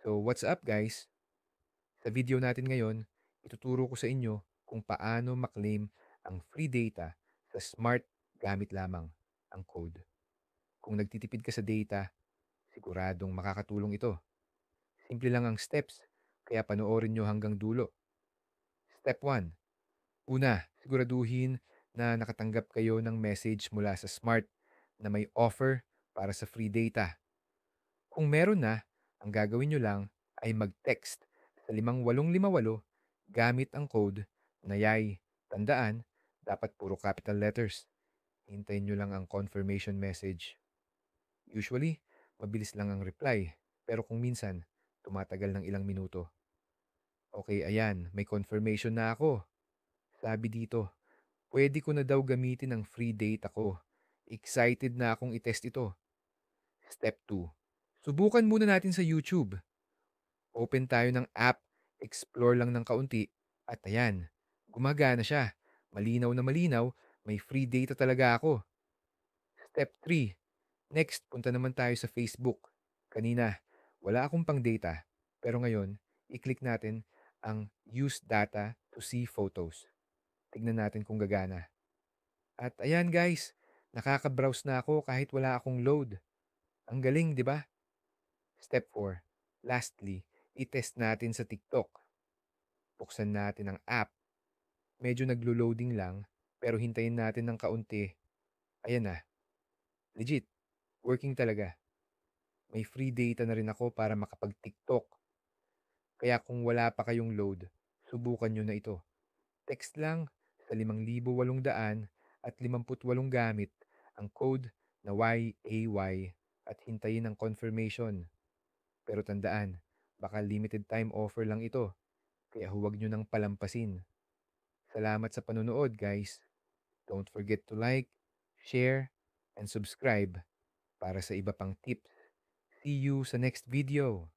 So, what's up guys? Sa video natin ngayon, ituturo ko sa inyo kung paano maklaim ang free data sa smart gamit lamang ang code. Kung nagtitipid ka sa data, siguradong makakatulong ito. Simple lang ang steps, kaya panoorin nyo hanggang dulo. Step 1. Una, siguraduhin na nakatanggap kayo ng message mula sa smart na may offer para sa free data. Kung meron na, ang gagawin nyo lang ay mag-text sa 5858 gamit ang code na YAY. Tandaan, dapat puro capital letters. Hintayin nyo lang ang confirmation message. Usually, mabilis lang ang reply. Pero kung minsan, tumatagal ng ilang minuto. Okay, ayan, may confirmation na ako. Sabi dito, pwede ko na daw gamitin ang free data ko. Excited na akong itest ito. Step 2. Subukan muna natin sa YouTube. Open tayo ng app, explore lang ng kaunti, at ayan, gumagana siya. Malinaw na malinaw, may free data talaga ako. Step 3. Next, punta naman tayo sa Facebook. Kanina, wala akong pang data. Pero ngayon, i-click natin ang Use Data to See Photos. Tignan natin kung gagana. At ayan guys, nakaka-browse na ako kahit wala akong load. Ang galing, di ba? Step 4. Lastly, i-test natin sa TikTok. Buksan natin ang app. Medyo naglo-loading lang, pero hintayin natin ng kaunti. Ayan na. Legit. Working talaga. May free data na rin ako para makapag-TikTok. Kaya kung wala pa kayong load, subukan nyo na ito. Text lang sa 5,800 at 58 gamit ang code na YAY at hintayin ang confirmation. Pero tandaan, baka limited time offer lang ito, kaya huwag nyo nang palampasin. Salamat sa panonood, guys. Don't forget to like, share, and subscribe para sa iba pang tips. See you sa next video.